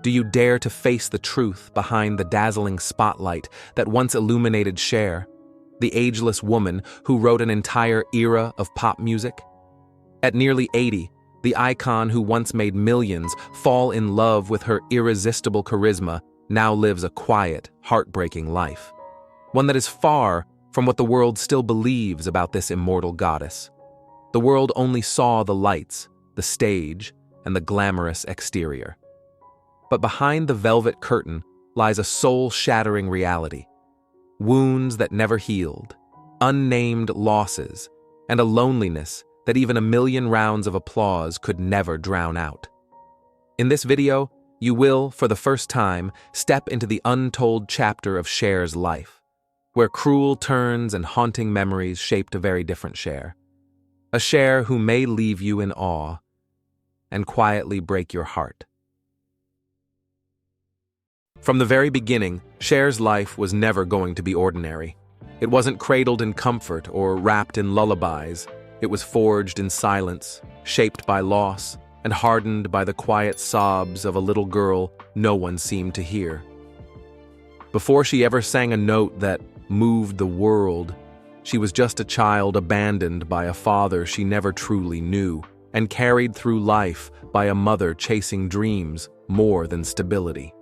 Do you dare to face the truth behind the dazzling spotlight that once illuminated Cher, the ageless woman who wrote an entire era of pop music? At nearly 80, the icon who once made millions fall in love with her irresistible charisma now lives a quiet, heartbreaking life. One that is far from what the world still believes about this immortal goddess. The world only saw the lights, the stage, and the glamorous exterior. But behind the velvet curtain lies a soul-shattering reality. Wounds that never healed, unnamed losses, and a loneliness that even a million rounds of applause could never drown out. In this video, you will, for the first time, step into the untold chapter of Cher's life, where cruel turns and haunting memories shaped a very different Cher. A Cher who may leave you in awe and quietly break your heart. From the very beginning, Cher's life was never going to be ordinary. It wasn't cradled in comfort or wrapped in lullabies. It was forged in silence, shaped by loss, and hardened by the quiet sobs of a little girl no one seemed to hear. Before she ever sang a note that moved the world, she was just a child abandoned by a father she never truly knew, and carried through life by a mother chasing dreams more than stability.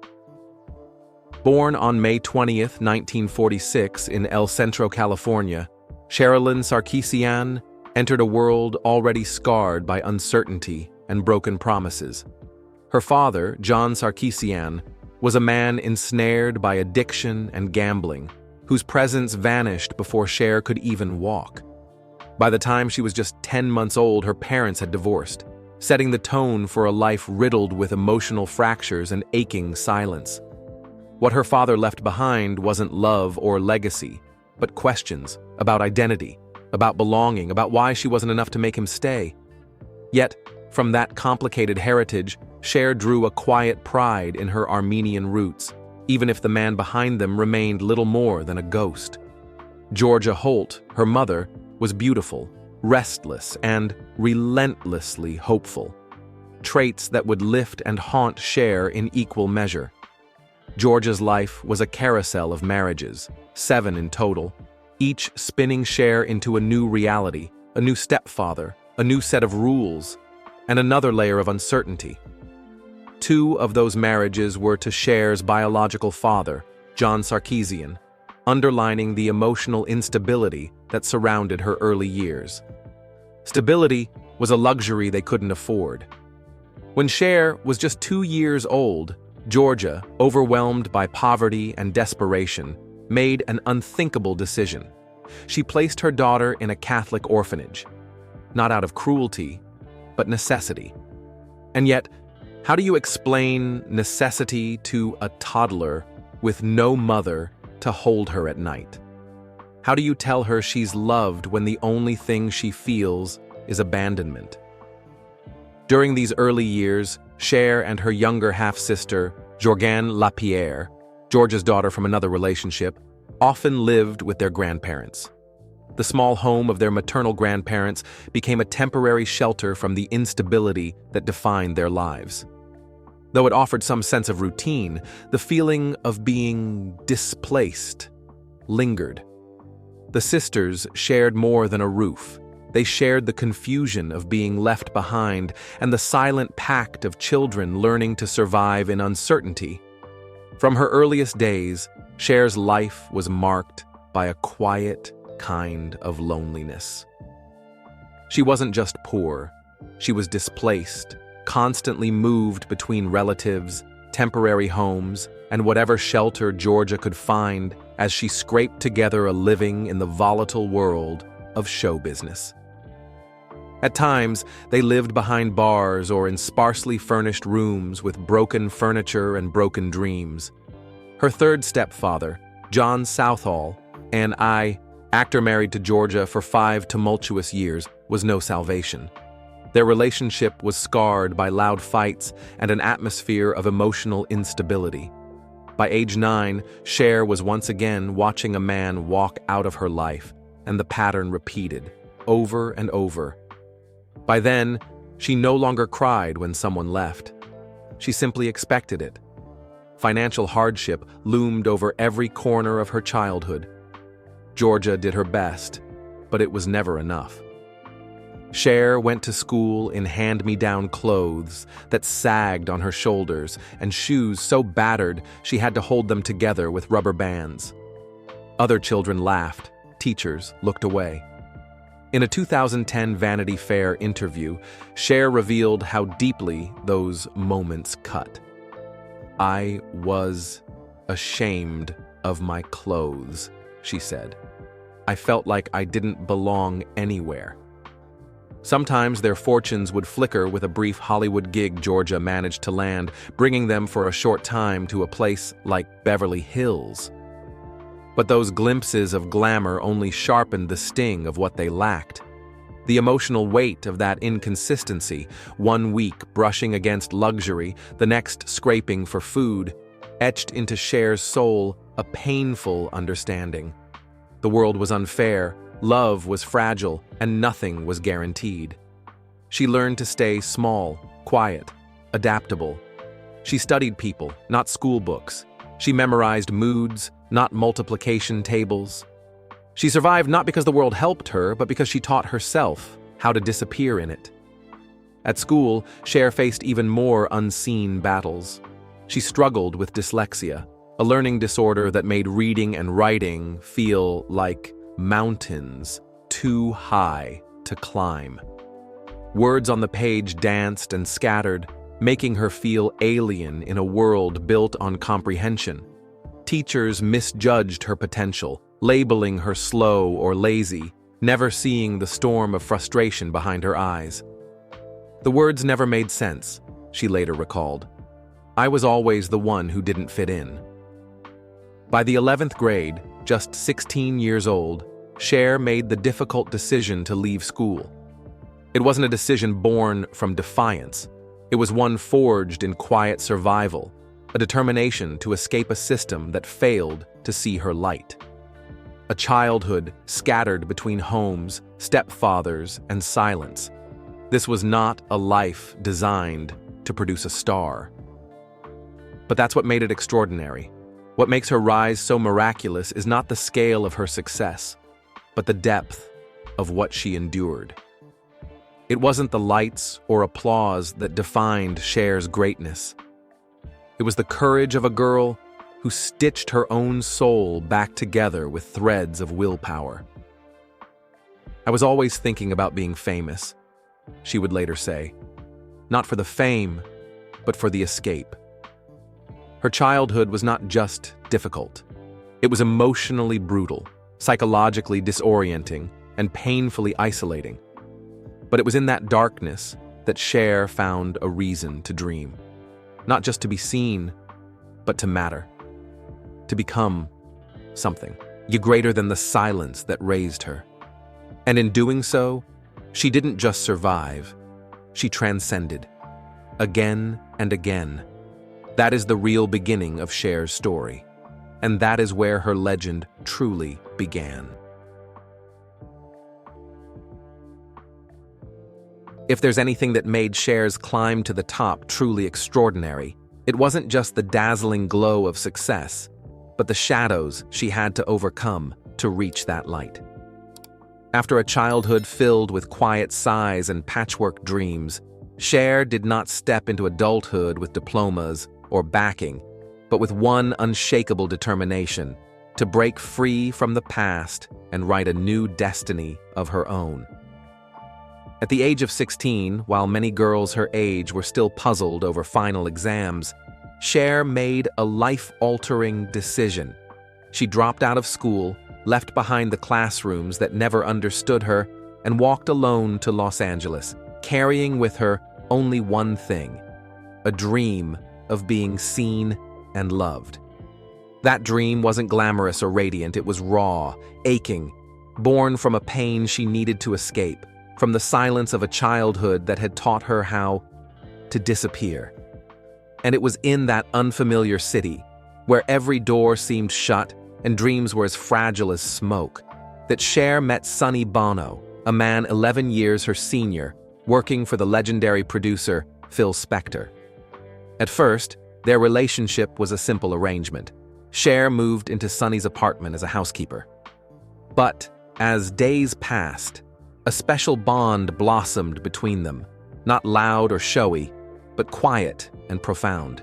Born on May 20th, 1946 in El Centro, California, Sherilyn Sarkisian entered a world already scarred by uncertainty and broken promises. Her father, John Sarkisian, was a man ensnared by addiction and gambling, whose presence vanished before Cher could even walk. By the time she was just 10 months old, her parents had divorced, setting the tone for a life riddled with emotional fractures and aching silence. What her father left behind wasn't love or legacy, but questions about identity, about belonging, about why she wasn't enough to make him stay. Yet, from that complicated heritage, Cher drew a quiet pride in her Armenian roots, even if the man behind them remained little more than a ghost. Georgia Holt, her mother, was beautiful, restless, and relentlessly hopeful. Traits that would lift and haunt Cher in equal measure. Georgia's life was a carousel of marriages, 7 in total, each spinning Cher into a new reality, a new stepfather, a new set of rules, and another layer of uncertainty. 2 of those marriages were to Cher's biological father, John Sarkisian, underlining the emotional instability that surrounded her early years. Stability was a luxury they couldn't afford. When Cher was just 2 years old, Georgia, overwhelmed by poverty and desperation, made an unthinkable decision. She placed her daughter in a Catholic orphanage, not out of cruelty, but necessity. And yet, how do you explain necessity to a toddler with no mother to hold her at night? How do you tell her she's loved when the only thing she feels is abandonment? During these early years, Cher and her younger half-sister, Jorgane Lapierre, Georgia's daughter from another relationship, often lived with their grandparents. The small home of their maternal grandparents became a temporary shelter from the instability that defined their lives. Though it offered some sense of routine, the feeling of being displaced lingered. The sisters shared more than a roof. They shared the confusion of being left behind and the silent pact of children learning to survive in uncertainty. From her earliest days, Cher's life was marked by a quiet kind of loneliness. She wasn't just poor, she was displaced, constantly moved between relatives, temporary homes, and whatever shelter Georgia could find as she scraped together a living in the volatile world of show business. At times, they lived behind bars or in sparsely furnished rooms with broken furniture and broken dreams. Her third stepfather, John Southall, and actor married to Georgia for 5 tumultuous years, was no salvation. Their relationship was scarred by loud fights and an atmosphere of emotional instability. By age 9, Cher was once again watching a man walk out of her life, and the pattern repeated, over and over. By then, she no longer cried when someone left. She simply expected it, Financial hardship loomed over every corner of her childhood. Georgia did her best, but it was never enough. Cher went to school in hand-me-down clothes that sagged on her shoulders and shoes so battered she had to hold them together with rubber bands. Other children laughed, teachers looked away. In a 2010 Vanity Fair interview, Cher revealed how deeply those moments cut. "I was ashamed of my clothes," she said. "I felt like I didn't belong anywhere." Sometimes their fortunes would flicker with a brief Hollywood gig Georgia managed to land, bringing them for a short time to a place like Beverly Hills. But those glimpses of glamour only sharpened the sting of what they lacked. The emotional weight of that inconsistency, one week brushing against luxury, the next scraping for food, etched into Cher's soul a painful understanding. The world was unfair, love was fragile, and nothing was guaranteed. She learned to stay small, quiet, adaptable. She studied people, not school books. She memorized moods, not multiplication tables. She survived not because the world helped her, but because she taught herself how to disappear in it. At school, Cher faced even more unseen battles. She struggled with dyslexia, a learning disorder that made reading and writing feel like mountains too high to climb. Words on the page danced and scattered, making her feel alien in a world built on comprehension. Teachers misjudged her potential, labeling her slow or lazy, never seeing the storm of frustration behind her eyes. The words never made sense, she later recalled. "I was always the one who didn't fit in." By the 11th grade, just 16 years old, Cher made the difficult decision to leave school. It wasn't a decision born from defiance. It was one forged in quiet survival, a determination to escape a system that failed to see her light. A childhood scattered between homes, stepfathers, and silence. This was not a life designed to produce a star. But that's what made it extraordinary. What makes her rise so miraculous is not the scale of her success, but the depth of what she endured. It wasn't the lights or applause that defined Cher's greatness. It was the courage of a girl who stitched her own soul back together with threads of willpower. "I was always thinking about being famous," she would later say. "Not for the fame, but for the escape." Her childhood was not just difficult. It was emotionally brutal, psychologically disorienting, and painfully isolating. But it was in that darkness that Cher found a reason to dream. Not just to be seen, but to matter. To become something, greater than the silence that raised her. And in doing so, she didn't just survive, she transcended. Again and again. That is the real beginning of Cher's story. And that is where her legend truly began. If there's anything that made Cher's climb to the top truly extraordinary, it wasn't just the dazzling glow of success, but the shadows she had to overcome to reach that light. After a childhood filled with quiet sighs and patchwork dreams, Cher did not step into adulthood with diplomas or backing, but with one unshakable determination: to break free from the past and write a new destiny of her own. At the age of 16, while many girls her age were still puzzled over final exams, Cher made a life-altering decision. She dropped out of school, left behind the classrooms that never understood her, and walked alone to Los Angeles, carrying with her only one thing: a dream of being seen and loved. That dream wasn't glamorous or radiant, it was raw, aching, born from a pain she needed to escape, from the silence of a childhood that had taught her how to disappear. And it was in that unfamiliar city, where every door seemed shut and dreams were as fragile as smoke, that Cher met Sonny Bono, a man 11 years her senior, working for the legendary producer Phil Spector. At first, Their relationship was a simple arrangement. Cher moved into Sunny's apartment as a housekeeper. But as days passed, a special bond blossomed between them, not loud or showy, but quiet and profound.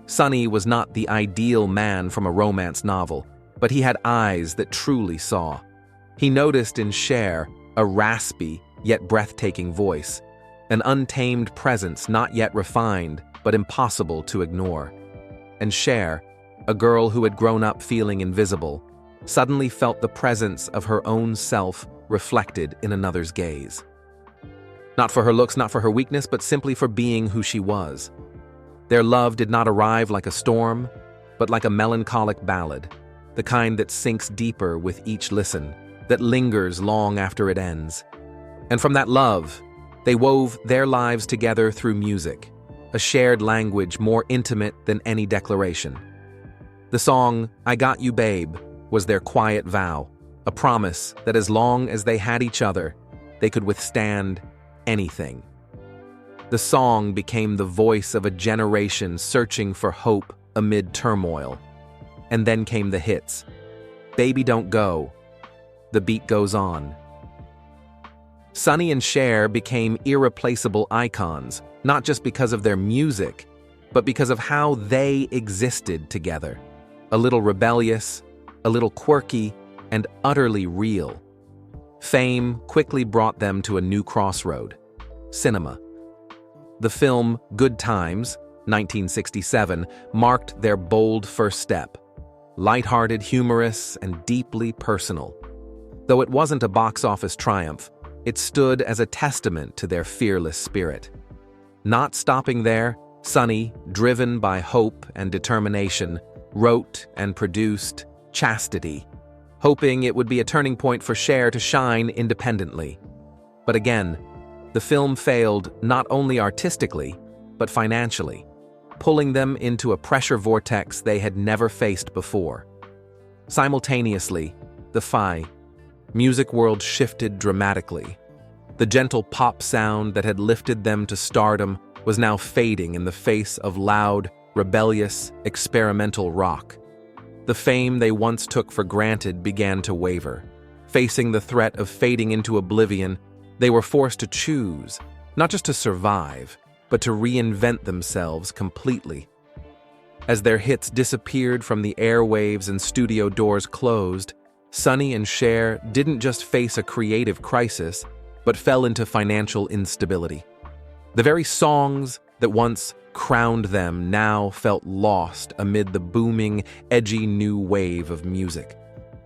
Sunny was not the ideal man from a romance novel, but he had eyes that truly saw. He noticed in Cher a raspy yet breathtaking voice, an untamed presence not yet refined but impossible to ignore. And Cher, a girl who had grown up feeling invisible, suddenly felt the presence of her own self reflected in another's gaze. Not for her looks, not for her weakness, but simply for being who she was. Their love did not arrive like a storm, but like a melancholic ballad, the kind that sinks deeper with each listen, that lingers long after it ends. And from that love, they wove their lives together through music, a shared language more intimate than any declaration. The song, "I Got You Babe," was their quiet vow, a promise that as long as they had each other, they could withstand anything. The song became the voice of a generation searching for hope amid turmoil. And then came the hits. "Baby Don't Go," "The Beat Goes On." Sunny and Cher became irreplaceable icons, not just because of their music, but because of how they existed together. A little rebellious, a little quirky, and utterly real. Fame quickly brought them to a new crossroad: cinema. The film Good Times, 1967, marked their bold first step. Lighthearted, humorous, and deeply personal. Though it wasn't a box office triumph, it stood as a testament to their fearless spirit. Not stopping there, Sunny, driven by hope and determination, wrote and produced Chastity, hoping it would be a turning point for Cher to shine independently. But again, the film failed not only artistically, but financially, pulling them into a pressure vortex they had never faced before. Simultaneously, the music world shifted dramatically. The gentle pop sound that had lifted them to stardom was now fading in the face of loud, rebellious, experimental rock. The fame they once took for granted began to waver. Facing the threat of fading into oblivion, they were forced to choose, not just to survive, but to reinvent themselves completely. As their hits disappeared from the airwaves and studio doors closed, Sunny and Cher didn't just face a creative crisis, but fell into financial instability. The very songs that once crowned them now felt lost amid the booming, edgy new wave of music.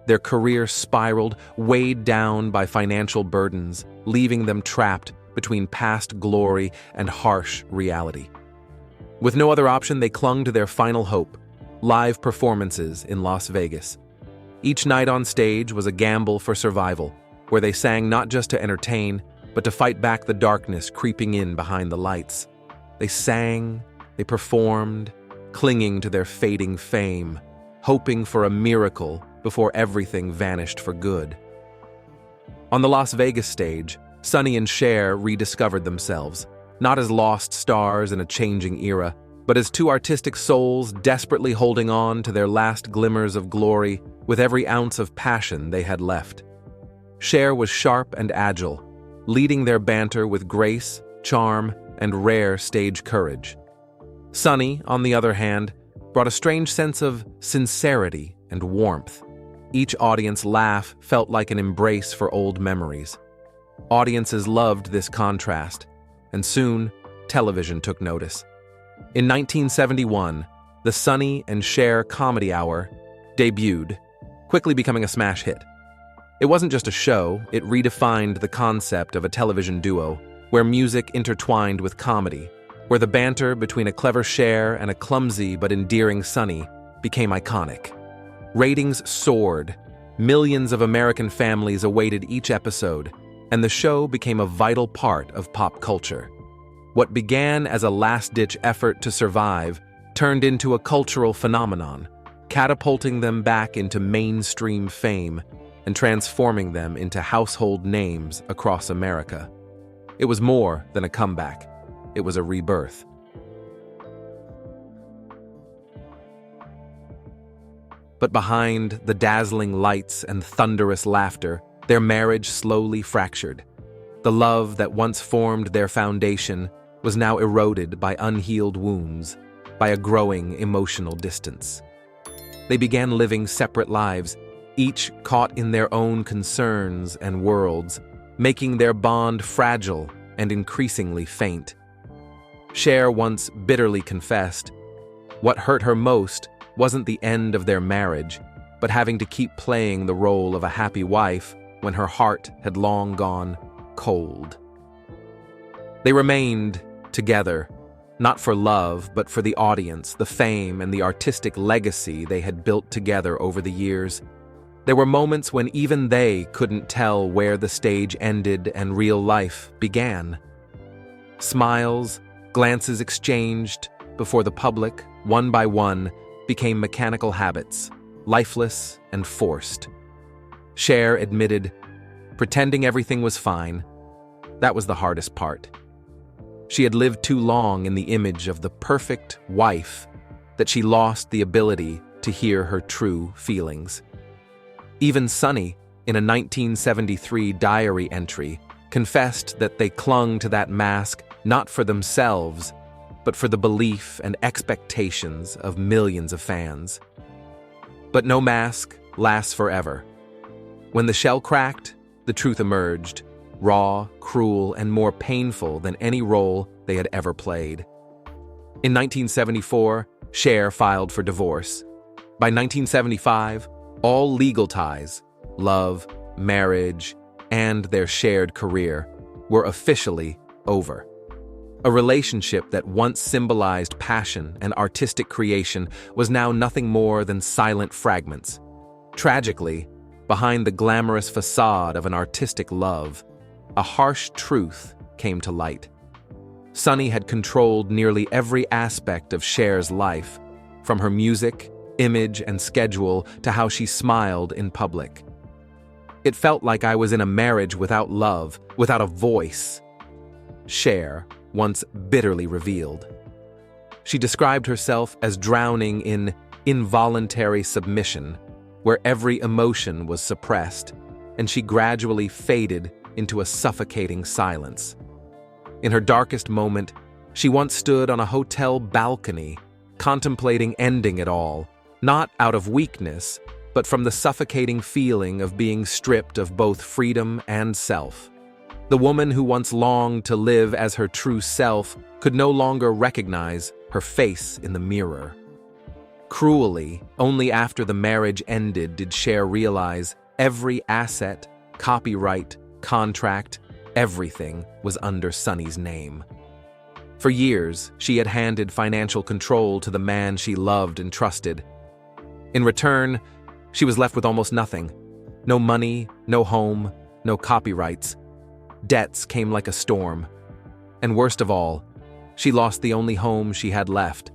Their career spiraled, weighed down by financial burdens, leaving them trapped between past glory and harsh reality. With no other option, they clung to their final hope: live performances in Las Vegas. Each night on stage was a gamble for survival, where they sang not just to entertain, but to fight back the darkness creeping in behind the lights. They sang, they performed, clinging to their fading fame, hoping for a miracle before everything vanished for good. On the Las Vegas stage, Sunny and Cher rediscovered themselves, not as lost stars in a changing era, but as two artistic souls desperately holding on to their last glimmers of glory with every ounce of passion they had left. Cher was sharp and agile, leading their banter with grace, charm, and rare stage courage. Sunny, on the other hand, brought a strange sense of sincerity and warmth. Each audience laugh felt like an embrace for old memories. Audiences loved this contrast, and soon, television took notice. In 1971, the Sunny and Cher Comedy Hour debuted, quickly becoming a smash hit. It wasn't just a show, it redefined the concept of a television duo, where music intertwined with comedy, where the banter between a clever Cher and a clumsy but endearing Sunny became iconic. Ratings soared, millions of American families awaited each episode, and the show became a vital part of pop culture. What began as a last-ditch effort to survive turned into a cultural phenomenon, catapulting them back into mainstream fame and transforming them into household names across America. It was more than a comeback. It was a rebirth. But behind the dazzling lights and thunderous laughter, their marriage slowly fractured. The love that once formed their foundation was now eroded by unhealed wounds, by a growing emotional distance. They began living separate lives, each caught in their own concerns and worlds, making their bond fragile and increasingly faint. Cher once bitterly confessed, what hurt her most wasn't the end of their marriage, but having to keep playing the role of a happy wife when her heart had long gone cold. They remained together, not for love, but for the audience, the fame, and the artistic legacy they had built together over the years. There were moments when even they couldn't tell where the stage ended and real life began. Smiles, glances exchanged before the public, one by one, became mechanical habits, lifeless and forced. Cher admitted, pretending everything was fine, that was the hardest part. She had lived too long in the image of the perfect wife that she lost the ability to hear her true feelings. Even Sonny, in a 1973 diary entry, confessed that they clung to that mask not for themselves, but for the belief and expectations of millions of fans. But no mask lasts forever. When the shell cracked, the truth emerged, raw, cruel, and more painful than any role they had ever played. In 1974, Cher filed for divorce. By 1975, all legal ties, love, marriage, and their shared career were officially over. A relationship that once symbolized passion and artistic creation was now nothing more than silent fragments. Tragically, behind the glamorous facade of an artistic love, a harsh truth came to light. Sonny had controlled nearly every aspect of Cher's life, from her music, image, and schedule to how she smiled in public. It felt like I was in a marriage without love, without a voice, Cher once bitterly revealed. She described herself as drowning in involuntary submission, where every emotion was suppressed, and she gradually faded into a suffocating silence. In her darkest moment, she once stood on a hotel balcony, contemplating ending it all, not out of weakness, but from the suffocating feeling of being stripped of both freedom and self. The woman who once longed to live as her true self could no longer recognize her face in the mirror. Cruelly, only after the marriage ended did Cher realize every asset, copyright, contract, everything was under Sonny's name. For years, she had handed financial control to the man she loved and trusted. In return, she was left with almost nothing. No money, no home, no copyrights. Debts came like a storm. And worst of all, she lost the only home she had left.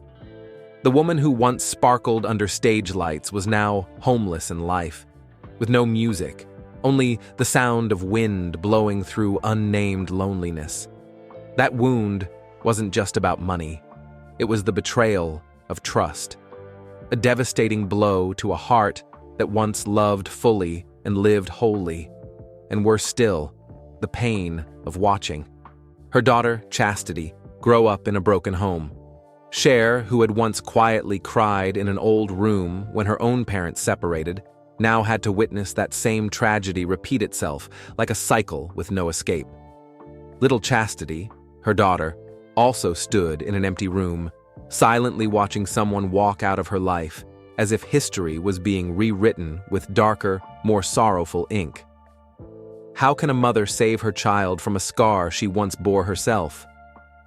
The woman who once sparkled under stage lights was now homeless in life, with no music, only the sound of wind blowing through unnamed loneliness. That wound wasn't just about money. It was the betrayal of trust. A devastating blow to a heart that once loved fully and lived wholly. And worse still, the pain of watching her daughter, Chastity, grow up in a broken home. Cher, who had once quietly cried in an old room when her own parents separated, now had to witness that same tragedy repeat itself like a cycle with no escape. Little Chastity, her daughter, also stood in an empty room, silently watching someone walk out of her life, as if history was being rewritten with darker, more sorrowful ink. How can a mother save her child from a scar she once bore herself?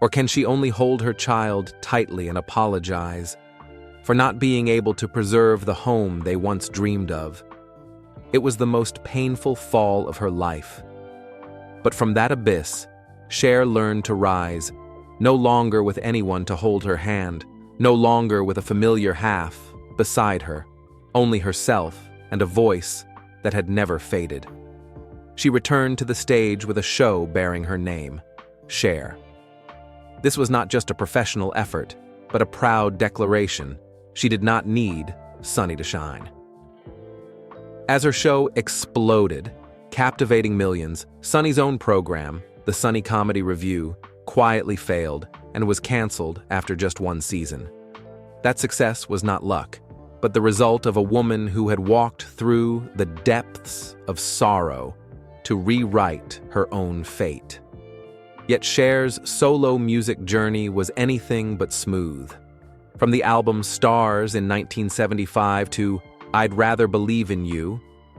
Or can she only hold her child tightly and apologize for not being able to preserve the home they once dreamed of? It was the most painful fall of her life. But from that abyss, Cher learned to rise, no longer with anyone to hold her hand, no longer with a familiar half beside her, only herself and a voice that had never faded. She returned to the stage with a show bearing her name, Cher. This was not just a professional effort, but a proud declaration. She did not need Sonny to shine. As her show exploded, captivating millions, Sunny's own program, the Sunny Comedy Review, quietly failed and was canceled after just one season. That success was not luck, but the result of a woman who had walked through the depths of sorrow to rewrite her own fate. Yet Cher's solo music journey was anything but smooth. From the album Stars in 1975 to I'd Rather Believe in You,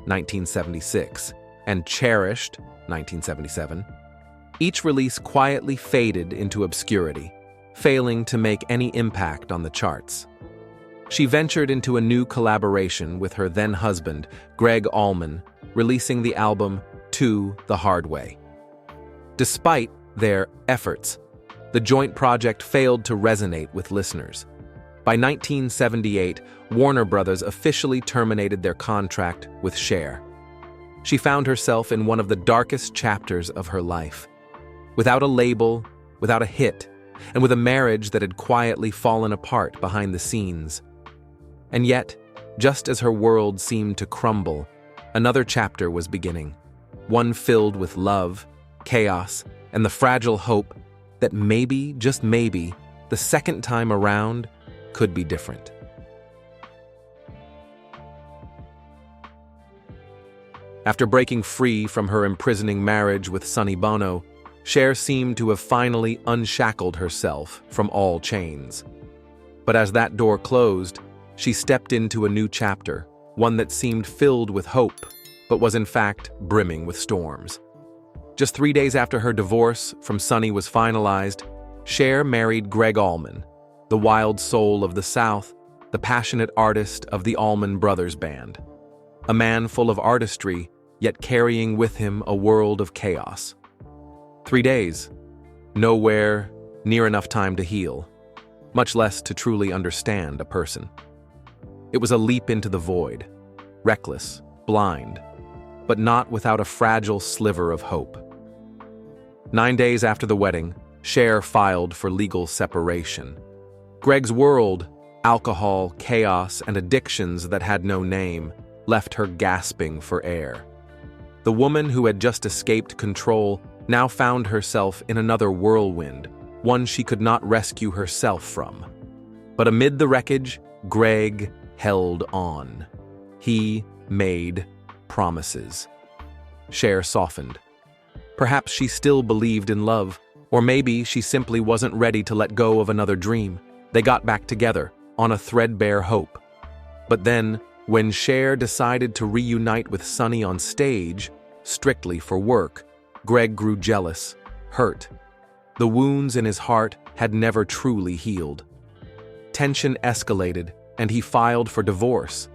1976, and Cherished, 1977, each release quietly faded into obscurity, failing to make any impact on the charts. She ventured into a new collaboration with her then-husband, Gregg Allman, releasing the album To the Hard Way. Despite their efforts, the joint project failed to resonate with listeners. By 1978, Warner Brothers officially terminated their contract with Cher. She found herself in one of the darkest chapters of her life. Without a label, without a hit, and with a marriage that had quietly fallen apart behind the scenes. And yet, just as her world seemed to crumble, another chapter was beginning, one filled with love, chaos, and the fragile hope that maybe, just maybe, the second time around could be different. After breaking free from her imprisoning marriage with Sonny Bono, Cher seemed to have finally unshackled herself from all chains. But as that door closed, she stepped into a new chapter, one that seemed filled with hope, but was in fact brimming with storms. Just 3 days after her divorce from Sonny was finalized, Cher married Gregg Allman, the wild soul of the South, the passionate artist of the Allman Brothers Band. A man full of artistry, yet carrying with him a world of chaos. 3 days, nowhere near enough time to heal, much less to truly understand a person. It was a leap into the void, reckless, blind, but not without a fragile sliver of hope. 9 days after the wedding, Cher filed for legal separation. Gregg's world, alcohol, chaos, and addictions that had no name, left her gasping for air. The woman who had just escaped control now found herself in another whirlwind, one she could not rescue herself from. But amid the wreckage, Gregg held on. He made promises. Cher softened. Perhaps she still believed in love, or maybe she simply wasn't ready to let go of another dream. They got back together, on a threadbare hope. But then, when Cher decided to reunite with Sonny on stage, strictly for work, Gregg grew jealous, hurt. The wounds in his heart had never truly healed. Tension escalated, and he filed for divorce.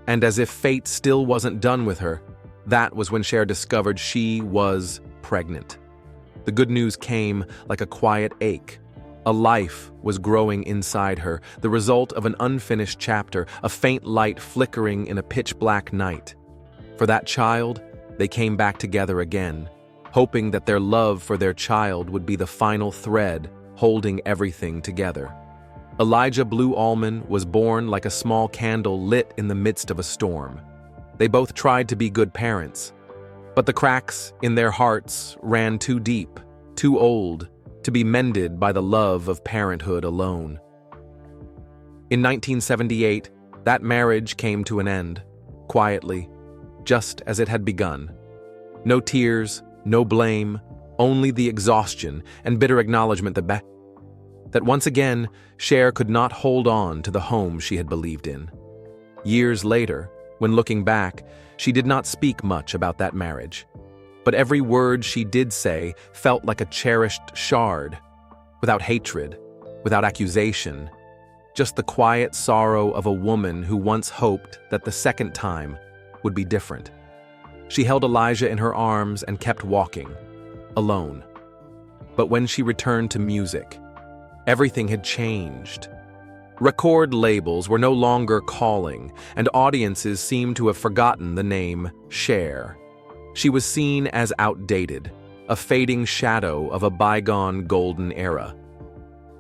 And as if fate still wasn't done with her, that was when Cher discovered she was pregnant. The good news came like a quiet ache. A life was growing inside her, the result of an unfinished chapter, a faint light flickering in a pitch-black night. For that child, they came back together again, hoping that their love for their child would be the final thread holding everything together. Elijah Blue Allman was born like a small candle lit in the midst of a storm. They both tried to be good parents, but the cracks in their hearts ran too deep, too old, to be mended by the love of parenthood alone. In 1978, that marriage came to an end, quietly, just as it had begun. No tears, no blame, only the exhaustion and bitter acknowledgement that once again, Cher could not hold on to the home she had believed in. Years later, when looking back, she did not speak much about that marriage. But every word she did say felt like a cherished shard, without hatred, without accusation, just the quiet sorrow of a woman who once hoped that the second time would be different. She held Elijah in her arms and kept walking, alone. But when she returned to music, everything had changed. Record labels were no longer calling, and audiences seemed to have forgotten the name Cher. She was seen as outdated, a fading shadow of a bygone golden era.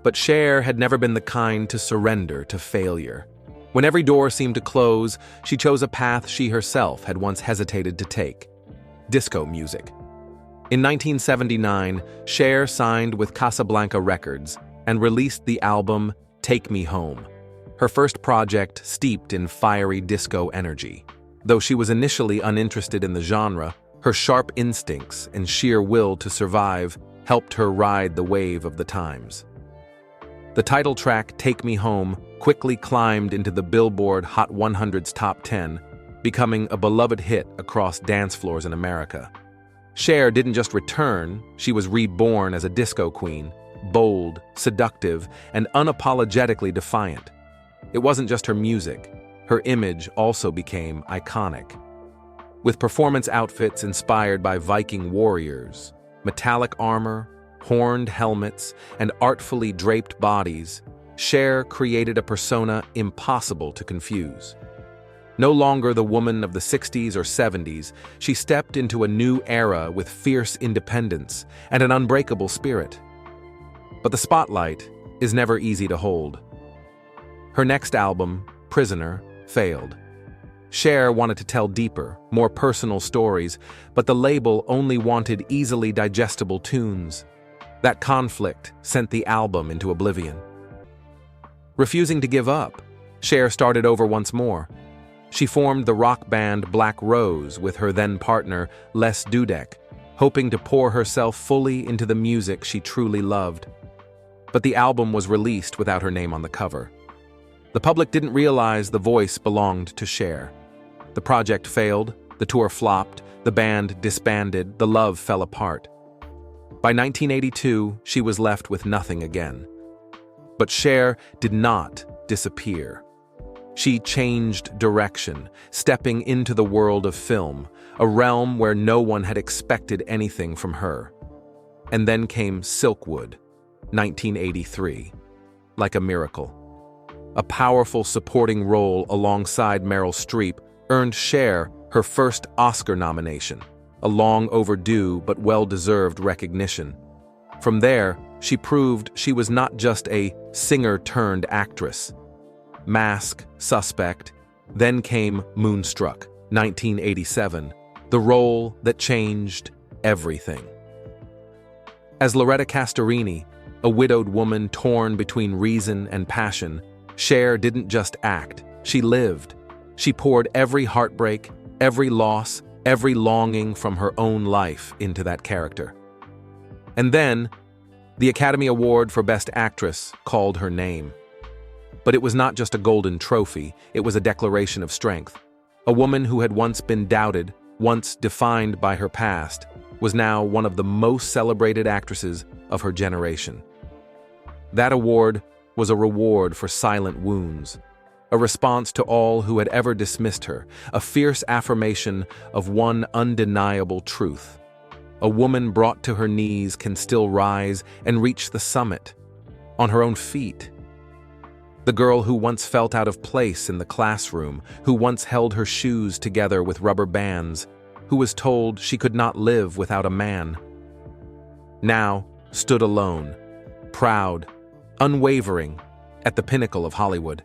But Cher had never been the kind to surrender to failure. When every door seemed to close, she chose a path she herself had once hesitated to take: disco music. In 1979, Cher signed with Casablanca Records and released the album Take Me Home, her first project steeped in fiery disco energy. Though she was initially uninterested in the genre, her sharp instincts and sheer will to survive helped her ride the wave of the times. The title track, Take Me Home, quickly climbed into the Billboard Hot 100's top 10, becoming a beloved hit across dance floors in America. Cher didn't just return, she was reborn as a disco queen, bold, seductive, and unapologetically defiant. It wasn't just her music, her image also became iconic. With performance outfits inspired by Viking warriors, metallic armor, horned helmets, and artfully draped bodies, Cher created a persona impossible to confuse. No longer the woman of the 60s or 70s, she stepped into a new era with fierce independence and an unbreakable spirit. But the spotlight is never easy to hold. Her next album, Prisoner, failed. Cher wanted to tell deeper, more personal stories, but the label only wanted easily digestible tunes. That conflict sent the album into oblivion. Refusing to give up, Cher started over once more. She formed the rock band Black Rose with her then-partner Les Dudek, hoping to pour herself fully into the music she truly loved. But the album was released without her name on the cover. The public didn't realize the voice belonged to Cher. The project failed, the tour flopped, the band disbanded, the love fell apart. By 1982, she was left with nothing again. But Cher did not disappear. She changed direction, stepping into the world of film, a realm where no one had expected anything from her. And then came Silkwood, 1983, like a miracle. A powerful supporting role alongside Meryl Streep earned Cher her first Oscar nomination, a long overdue but well-deserved recognition. From there, she proved she was not just a singer-turned-actress. Mask, Suspect, then came Moonstruck, 1987, the role that changed everything. As Loretta Castorini, a widowed woman torn between reason and passion, Cher didn't just act, she lived. She poured every heartbreak, every loss, every longing from her own life into that character. And then, the Academy Award for Best Actress called her name. But it was not just a golden trophy, it was a declaration of strength. A woman who had once been doubted, once defined by her past, was now one of the most celebrated actresses of her generation. That award was a reward for silent wounds, a response to all who had ever dismissed her, a fierce affirmation of one undeniable truth. A woman brought to her knees can still rise and reach the summit, on her own feet. The girl who once felt out of place in the classroom, who once held her shoes together with rubber bands, who was told she could not live without a man, now stood alone, proud, unwavering, at the pinnacle of Hollywood.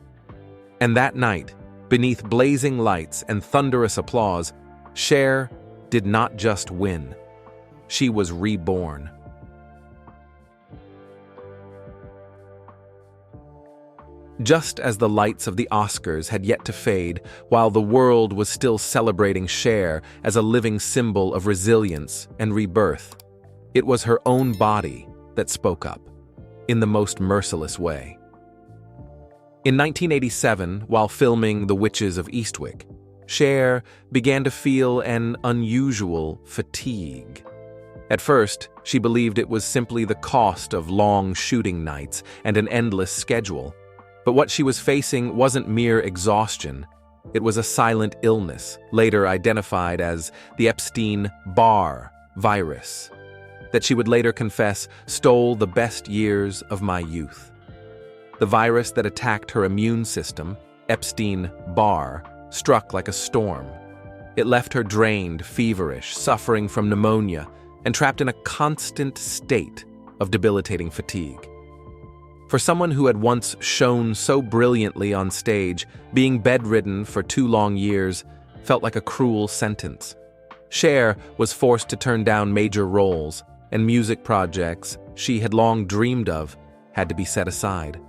And that night, beneath blazing lights and thunderous applause, Cher did not just win. She was reborn. Just as the lights of the Oscars had yet to fade, while the world was still celebrating Cher as a living symbol of resilience and rebirth, it was her own body that spoke up, in the most merciless way. In 1987, while filming The Witches of Eastwick, Cher began to feel an unusual fatigue. At first, she believed it was simply the cost of long shooting nights and an endless schedule. But what she was facing wasn't mere exhaustion. It was a silent illness, later identified as the Epstein-Barr virus, that she would later confess stole the best years of my youth. The virus that attacked her immune system, Epstein-Barr, struck like a storm. It left her drained, feverish, suffering from pneumonia, and trapped in a constant state of debilitating fatigue. For someone who had once shone so brilliantly on stage, being bedridden for 2 long years felt like a cruel sentence. Cher was forced to turn down major roles, and music projects she had long dreamed of had to be set aside.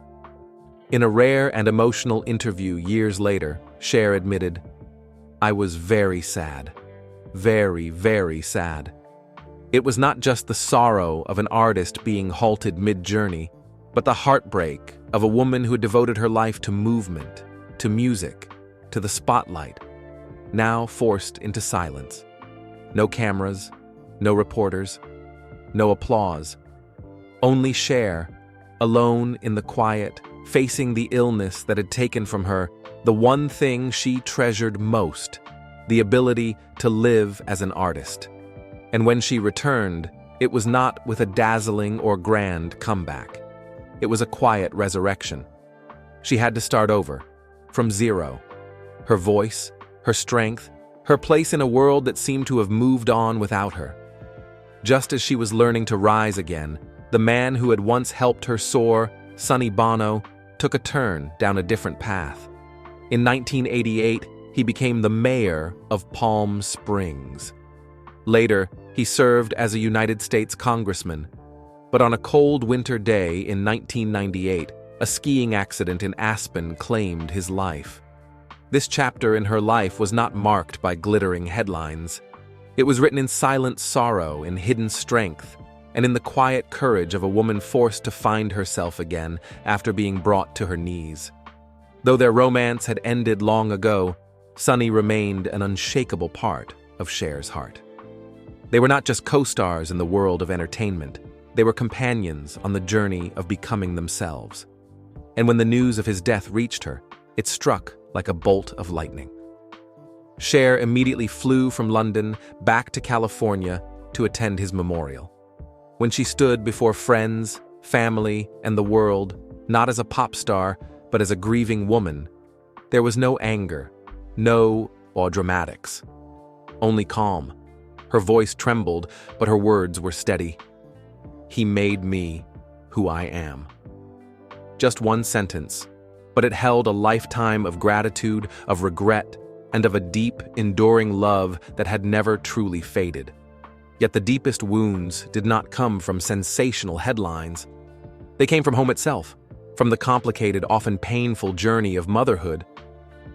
In a rare and emotional interview years later, Cher admitted, "I was very sad. Very, very sad. It was not just the sorrow of an artist being halted mid-journey, but the heartbreak of a woman who had devoted her life to movement, to music, to the spotlight, now forced into silence. No cameras, no reporters, no applause. Only Cher, alone in the quiet, facing the illness that had taken from her the one thing she treasured most, the ability to live as an artist. And when she returned, it was not with a dazzling or grand comeback. It was a quiet resurrection. She had to start over, from zero. Her voice, her strength, her place in a world that seemed to have moved on without her. Just as she was learning to rise again, the man who had once helped her soar, Sonny Bono, took a turn down a different path. In 1988, he became the mayor of Palm Springs. Later, he served as a United States congressman. But on a cold winter day in 1998, a skiing accident in Aspen claimed his life. This chapter in her life was not marked by glittering headlines. It was written in silent sorrow, in hidden strength, and in the quiet courage of a woman forced to find herself again after being brought to her knees. Though their romance had ended long ago, Sonny remained an unshakable part of Cher's heart. They were not just co-stars in the world of entertainment. They were companions on the journey of becoming themselves. And when the news of his death reached her, it struck like a bolt of lightning. Cher immediately flew from London back to California to attend his memorial. When she stood before friends, family, and the world, not as a pop star, but as a grieving woman, there was no anger, no dramatics, only calm. Her voice trembled, but her words were steady. "He made me who I am." Just one sentence, but it held a lifetime of gratitude, of regret, and of a deep, enduring love that had never truly faded. Yet the deepest wounds did not come from sensational headlines. They came from home itself, from the complicated, often painful journey of motherhood.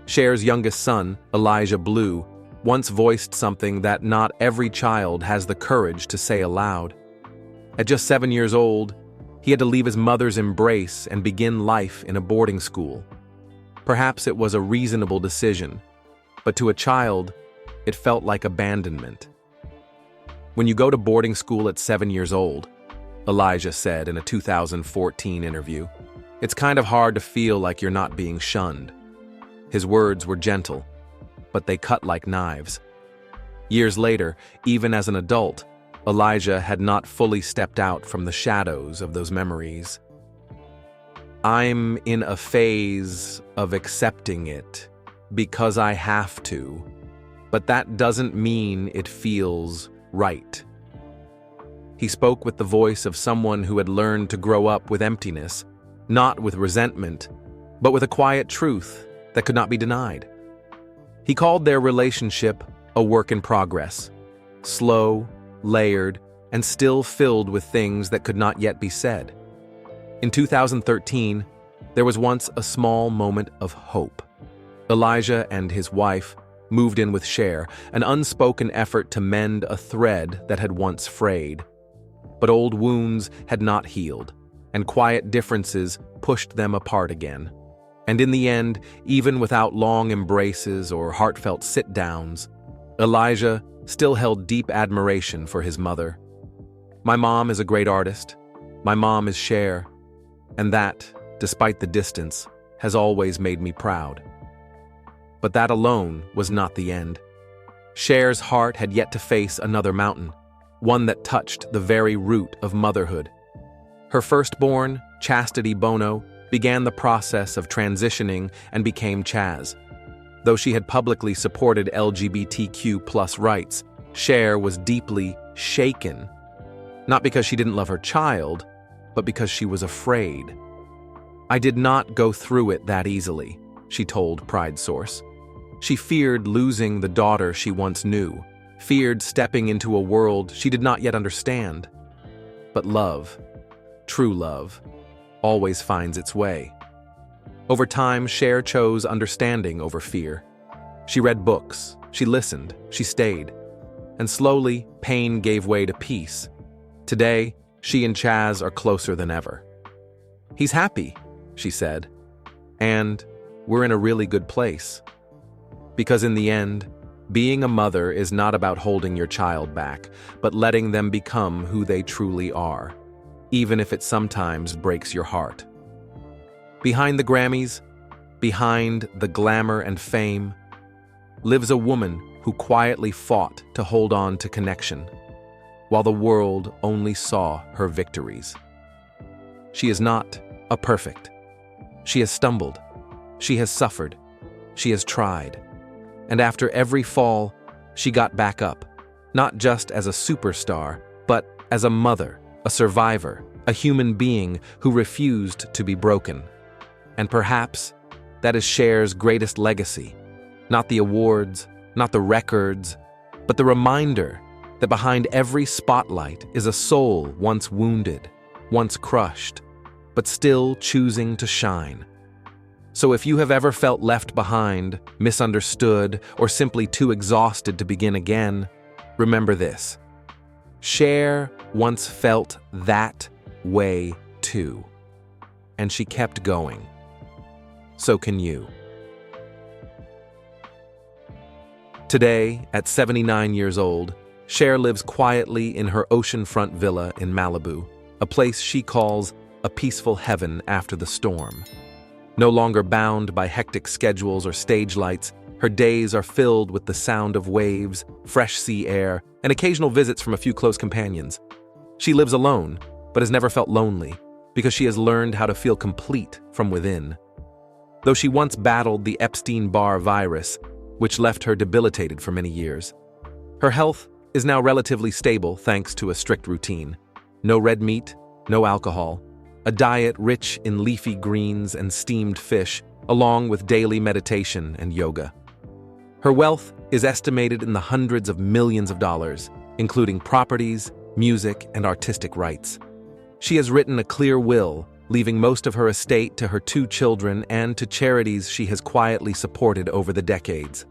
Cher's youngest son, Elijah Blue, once voiced something that not every child has the courage to say aloud. At just 7 years old, he had to leave his mother's embrace and begin life in a boarding school. Perhaps it was a reasonable decision, but to a child, it felt like abandonment. "When you go to boarding school at 7 years old," Elijah said in a 2014 interview, "it's kind of hard to feel like you're not being shunned." His words were gentle, but they cut like knives. Years later, even as an adult, Elijah had not fully stepped out from the shadows of those memories. "I'm in a phase of accepting it because I have to, but that doesn't mean it feels right." He spoke with the voice of someone who had learned to grow up with emptiness, not with resentment, but with a quiet truth that could not be denied. He called their relationship a work in progress, slow, layered, and still filled with things that could not yet be said. In 2013, there was once a small moment of hope. Elijah and his wife moved in with Cher, an unspoken effort to mend a thread that had once frayed. But old wounds had not healed, and quiet differences pushed them apart again. And in the end, even without long embraces or heartfelt sit-downs, Elijah still held deep admiration for his mother. "My mom is a great artist. My mom is Cher. And that, despite the distance, has always made me proud." But that alone was not the end. Cher's heart had yet to face another mountain, one that touched the very root of motherhood. Her firstborn, Chastity Bono, began the process of transitioning and became Chaz. Though she had publicly supported LGBTQ+ rights, Cher was deeply shaken. Not because she didn't love her child, but because she was afraid. "I did not go through it that easily," she told Pride Source. She feared losing the daughter she once knew, feared stepping into a world she did not yet understand. But love, true love, always finds its way. Over time, Cher chose understanding over fear. She read books, she listened, she stayed. And slowly, pain gave way to peace. Today, she and Chaz are closer than ever. "He's happy," she said. "And we're in a really good place." Because in the end, being a mother is not about holding your child back, but letting them become who they truly are, even if it sometimes breaks your heart. Behind the Grammys, behind the glamour and fame, lives a woman who quietly fought to hold on to connection, while the world only saw her victories. She is not a perfect. She has stumbled. She has suffered. She has tried. And after every fall, she got back up, not just as a superstar, but as a mother, a survivor, a human being who refused to be broken. And perhaps that is Cher's greatest legacy. Not the awards, not the records, but the reminder that behind every spotlight is a soul once wounded, once crushed, but still choosing to shine. So if you have ever felt left behind, misunderstood, or simply too exhausted to begin again, remember this. Cher once felt that way too, and she kept going. So can you. Today, at 79 years old, Cher lives quietly in her oceanfront villa in Malibu, a place she calls a peaceful heaven after the storm. No longer bound by hectic schedules or stage lights, her days are filled with the sound of waves, fresh sea air, and occasional visits from a few close companions. She lives alone, but has never felt lonely, because she has learned how to feel complete from within. Though she once battled the Epstein-Barr virus, which left her debilitated for many years, her health is now relatively stable thanks to a strict routine. No red meat, no alcohol, a diet rich in leafy greens and steamed fish, along with daily meditation and yoga. Her wealth is estimated in the hundreds of millions of dollars, including properties, music, and artistic rights. She has written a clear will, leaving most of her estate to her 2 children and to charities she has quietly supported over the decades.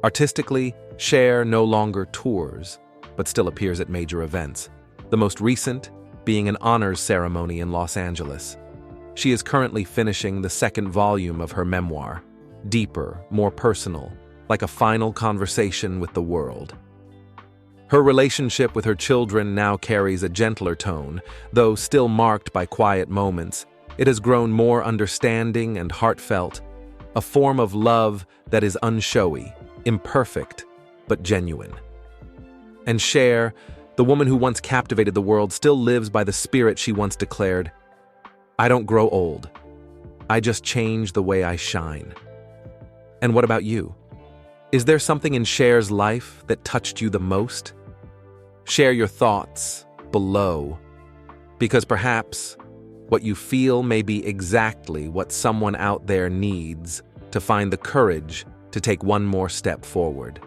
Artistically, Cher no longer tours, but still appears at major events, the most recent being an honors ceremony in Los Angeles. She is currently finishing the 2nd volume of her memoir, deeper, more personal, like a final conversation with the world. Her relationship with her children now carries a gentler tone, though still marked by quiet moments. It has grown more understanding and heartfelt, a form of love that is unshowy, imperfect, but genuine. And Cher, the woman who once captivated the world, still lives by the spirit she once declared, "I don't grow old. I just change the way I shine." And what about you? Is there something in Cher's life that touched you the most? Share your thoughts below, because perhaps what you feel may be exactly what someone out there needs to find the courage to take one more step forward.